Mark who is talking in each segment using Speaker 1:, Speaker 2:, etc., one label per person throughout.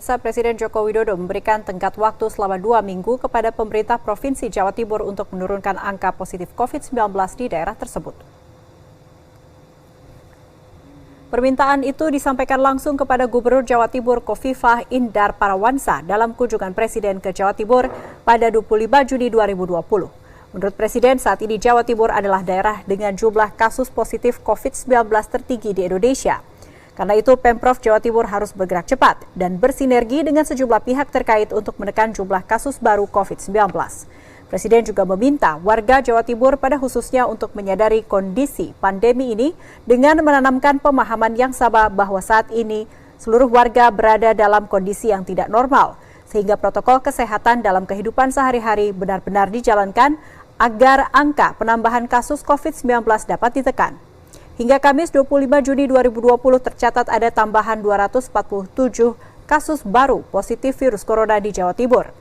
Speaker 1: Presiden Joko Widodo memberikan tenggat waktu selama 2 minggu kepada pemerintah Provinsi Jawa Timur untuk menurunkan angka positif COVID-19 di daerah tersebut. Permintaan itu disampaikan langsung kepada Gubernur Jawa Timur Khofifah Indar Parawansa dalam kunjungan Presiden ke Jawa Timur pada 25 Juni 2020. Menurut Presiden, saat ini Jawa Timur adalah daerah dengan jumlah kasus positif COVID-19 tertinggi di Indonesia. Karena itu, Pemprov Jawa Timur harus bergerak cepat dan bersinergi dengan sejumlah pihak terkait untuk menekan jumlah kasus baru COVID-19. Presiden juga meminta warga Jawa Timur pada khususnya untuk menyadari kondisi pandemi ini dengan menanamkan pemahaman yang sama bahwa saat ini seluruh warga berada dalam kondisi yang tidak normal, sehingga protokol kesehatan dalam kehidupan sehari-hari benar-benar dijalankan agar angka penambahan kasus COVID-19 dapat ditekan. Hingga Kamis 25 Juni 2020 tercatat ada tambahan 247 kasus baru positif virus corona di Jawa Timur.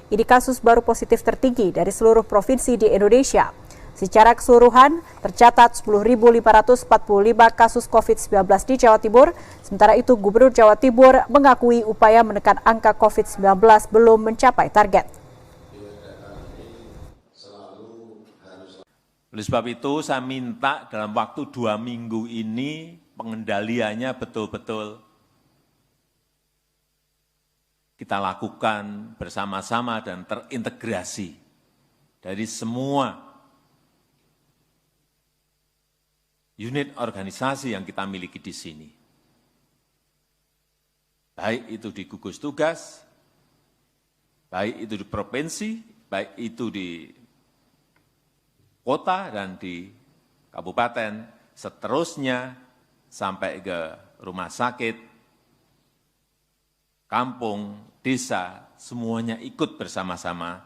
Speaker 1: Ini kasus baru positif tertinggi dari seluruh provinsi di Indonesia. Secara keseluruhan, tercatat 10.545 kasus COVID-19 di Jawa Timur. Sementara itu, Gubernur Jawa Timur mengakui upaya menekan angka COVID-19 belum mencapai target.
Speaker 2: Oleh sebab itu, saya minta dalam waktu 2 minggu ini pengendaliannya betul-betul kita lakukan bersama-sama dan terintegrasi dari semua unit organisasi yang kita miliki di sini. Baik itu di gugus tugas, baik itu di provinsi, baik itu di kota dan di kabupaten, seterusnya sampai ke rumah sakit, kampung, desa, semuanya ikut bersama-sama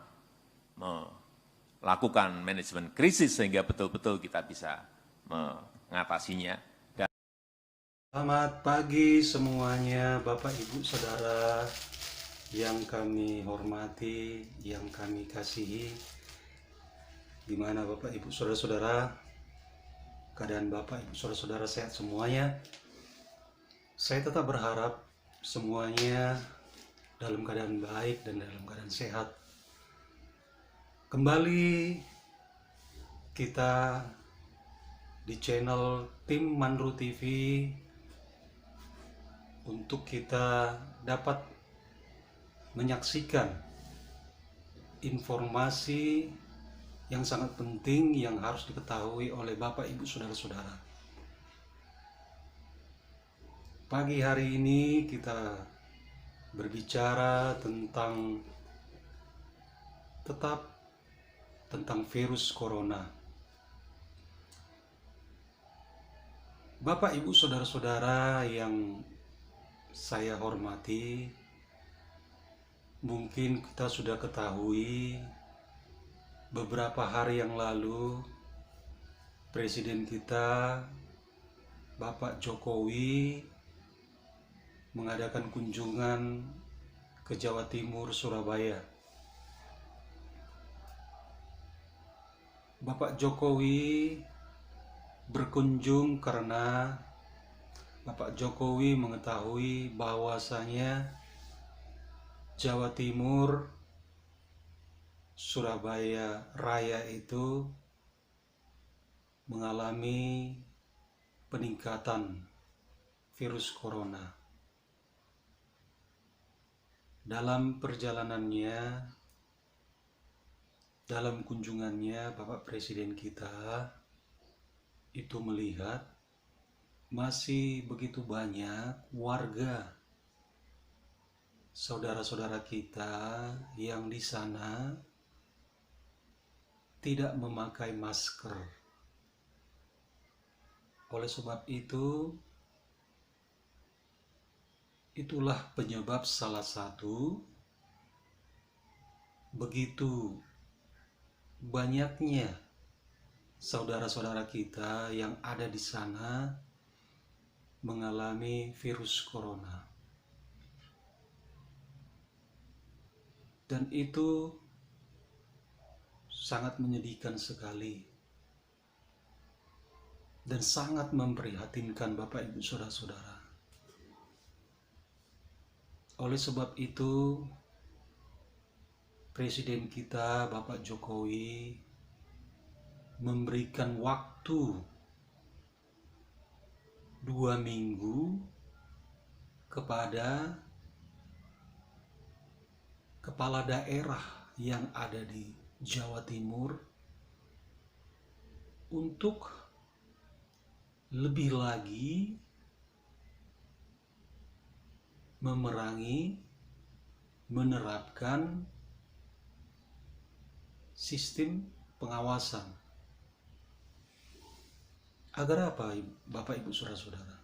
Speaker 2: melakukan manajemen krisis sehingga betul-betul kita bisa mengatasinya.
Speaker 3: Selamat pagi semuanya, Bapak, Ibu, Saudara yang kami hormati, yang kami kasihi. Di mana Bapak, Ibu, Saudara-saudara, keadaan Bapak, Ibu, Saudara-saudara sehat semuanya. Saya tetap berharap semuanya dalam keadaan baik dan dalam keadaan sehat. Kembali kita di channel tim Manru TV untuk kita dapat menyaksikan informasi yang sangat penting yang harus diketahui oleh Bapak, Ibu, Saudara-saudara. Pagi hari ini kita berbicara tentang virus corona. Bapak, Ibu, Saudara-saudara yang saya hormati, mungkin kita sudah ketahui beberapa hari yang lalu Presiden kita Bapak Jokowi mengadakan kunjungan ke Jawa Timur, Surabaya. Bapak Jokowi berkunjung karena Bapak Jokowi mengetahui bahwasanya Jawa Timur, Surabaya Raya itu mengalami peningkatan virus corona. Dalam perjalanannya, dalam kunjungannya, Bapak Presiden kita itu melihat masih begitu banyak warga saudara-saudara kita yang di sana tidak memakai masker. Oleh sebab itu, itulah penyebab salah satu begitu banyaknya saudara-saudara kita yang ada di sana mengalami virus corona. Dan itu sangat menyedihkan sekali dan sangat memprihatinkan Bapak, Ibu, Saudara-saudara. Oleh sebab itu, Presiden kita Bapak Jokowi memberikan waktu 2 minggu kepada kepala daerah yang ada di Jawa Timur untuk lebih lagi menerapkan sistem pengawasan. Agar apa, Bapak Ibu Saudara-saudara?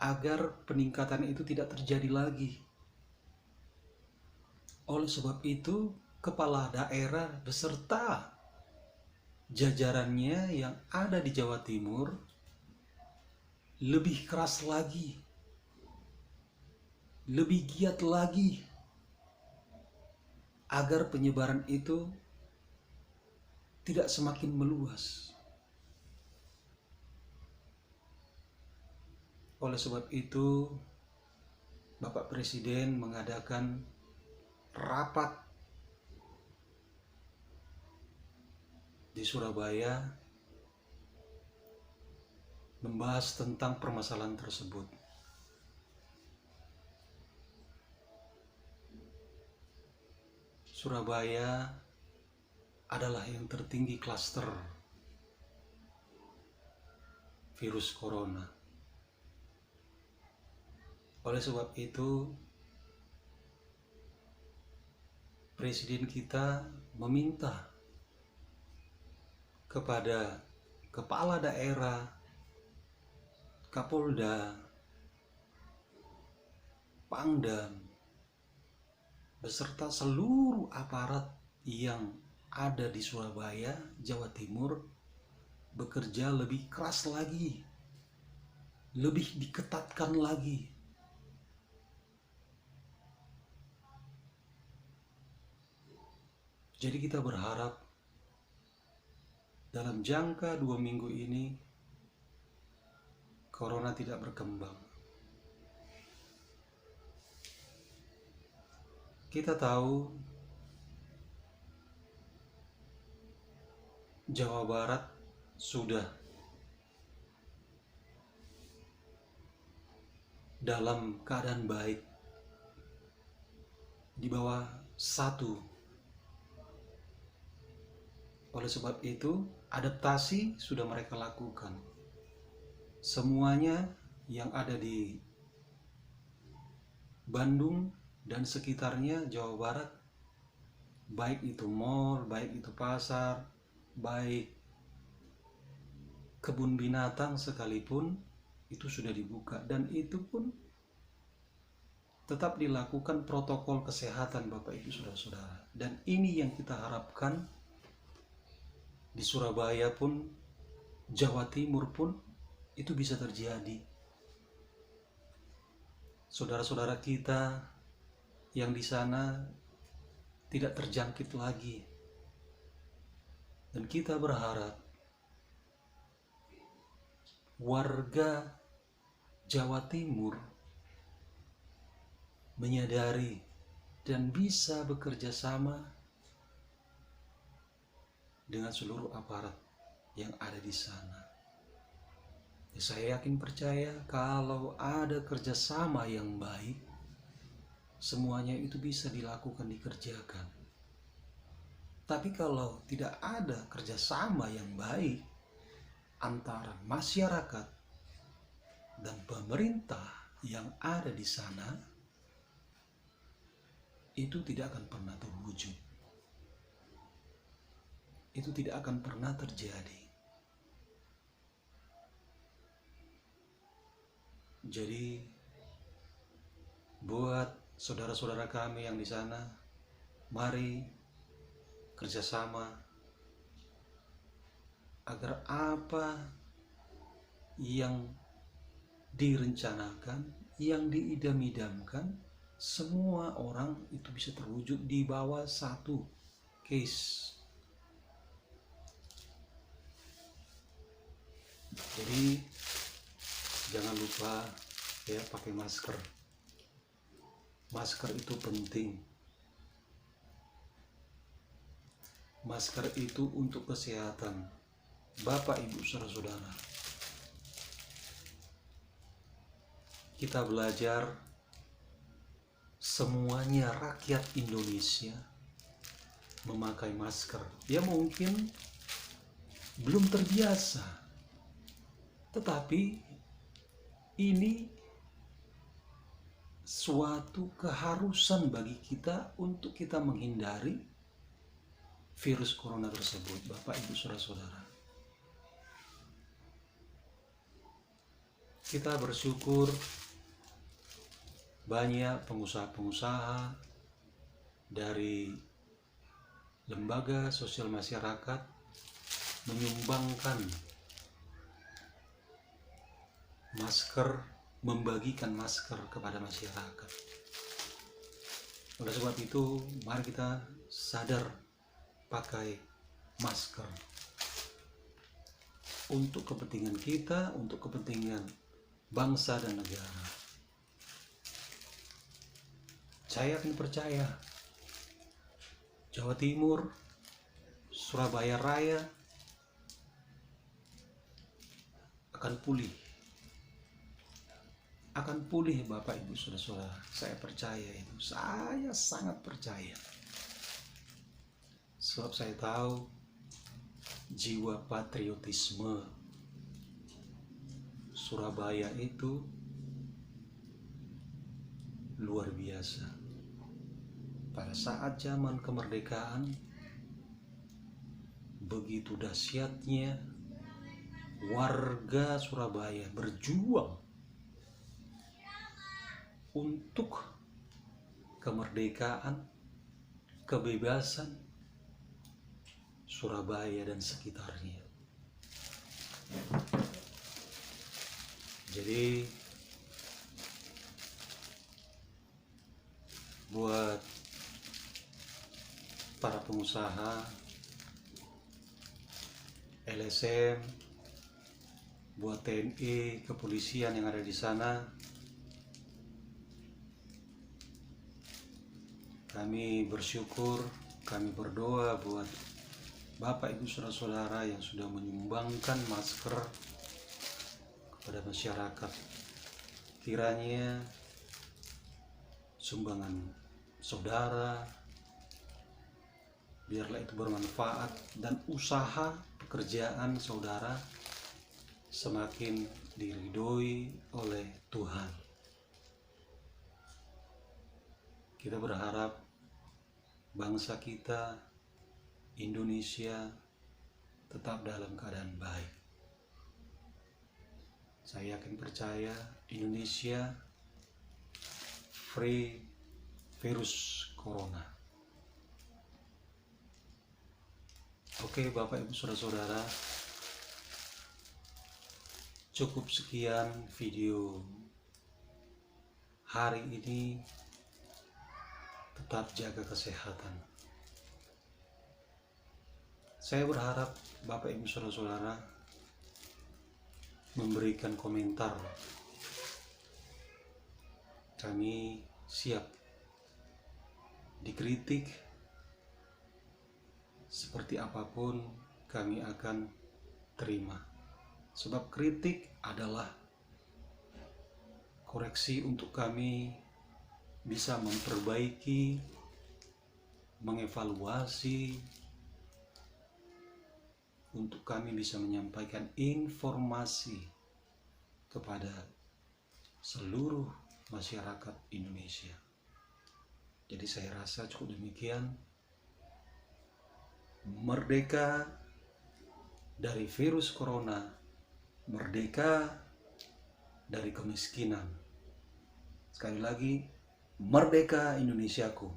Speaker 3: Agar peningkatan itu tidak terjadi lagi. Oleh sebab itu, kepala daerah beserta jajarannya yang ada di Jawa Timur lebih keras lagi, lebih giat lagi, agar penyebaran itu tidak semakin meluas. Oleh sebab itu, Bapak Presiden mengadakan rapat di Surabaya membahas tentang permasalahan tersebut. Surabaya adalah yang tertinggi klaster virus corona. Oleh sebab itu, Presiden kita meminta kepada kepala daerah, Kapolda, Pangdam, beserta seluruh aparat yang ada di Surabaya, Jawa Timur, bekerja lebih keras lagi, lebih diketatkan lagi. Jadi kita berharap dalam jangka 2 minggu ini corona tidak berkembang. Kita tahu Jawa Barat sudah dalam keadaan baik, di bawah 1. Oleh sebab itu, adaptasi sudah mereka lakukan. Semuanya yang ada di Bandung dan sekitarnya Jawa Barat, baik itu mal, baik itu pasar, baik kebun binatang sekalipun, itu sudah dibuka. Dan itu pun tetap dilakukan protokol kesehatan, Bapak Ibu Saudara-saudara. Dan ini yang kita harapkan di Surabaya pun, Jawa Timur pun, itu bisa terjadi. Saudara-saudara kita yang di sana tidak terjangkit lagi. Dan kita berharap warga Jawa Timur menyadari dan bisa bekerja sama dengan seluruh aparat yang ada di sana. Ya, saya yakin percaya kalau ada kerjasama yang baik, semuanya itu bisa dilakukan, dikerjakan. Tapi kalau tidak ada kerjasama yang baik antara masyarakat dan pemerintah yang ada di sana, itu tidak akan pernah terwujud. Itu tidak akan pernah terjadi. Jadi buat saudara-saudara kami yang di sana, mari kerjasama agar apa yang direncanakan, yang diidam-idamkan, semua orang itu bisa terwujud di bawah 1 case. Jadi jangan lupa ya pakai masker. masker itu penting. Masker itu untuk kesehatan Bapak, Ibu, saudara-saudara. Kita belajar semuanya rakyat Indonesia memakai masker. Ya mungkin belum terbiasa, tetapi ini suatu keharusan bagi kita untuk kita menghindari virus corona tersebut, Bapak, Ibu, saudara-saudara. Kita bersyukur banyak pengusaha-pengusaha dari lembaga sosial masyarakat menyumbangkan masker, membagikan masker kepada masyarakat. Oleh sebab itu, mari kita sadar pakai masker untuk kepentingan kita, untuk kepentingan bangsa dan negara. Saya akan percaya Jawa Timur, Surabaya Raya akan pulih. Akan pulih, Bapak, Ibu, saudara-saudara. Saya percaya itu. Saya sangat percaya. Sebab saya tahu jiwa patriotisme Surabaya itu luar biasa. Pada saat zaman kemerdekaan, begitu dahsyatnya warga Surabaya berjuang untuk kemerdekaan, kebebasan Surabaya dan sekitarnya. Jadi buat para pengusaha, LSM, buat TNI, kepolisian yang ada di sana, kami bersyukur, kami berdoa buat Bapak, Ibu, saudara-saudara yang sudah menyumbangkan masker kepada masyarakat. Kiranya sumbangan saudara biarlah itu bermanfaat dan usaha pekerjaan saudara semakin diridhoi oleh Tuhan. Kita berharap bangsa kita, Indonesia, tetap dalam keadaan baik. Saya yakin percaya Indonesia free virus corona. Oke, Bapak, Ibu, saudara-saudara, cukup sekian video hari ini. Tetap jaga kesehatan. Saya berharap Bapak, Ibu, saudara-saudara memberikan komentar. Kami siap dikritik, seperti apapun kami akan terima. Sebab kritik adalah koreksi untuk kami bisa memperbaiki, mengevaluasi, untuk kami bisa menyampaikan informasi kepada seluruh masyarakat Indonesia. Jadi saya rasa cukup demikian. Merdeka dari virus corona, merdeka dari kemiskinan. Sekali lagi, merdeka Indonesiaku.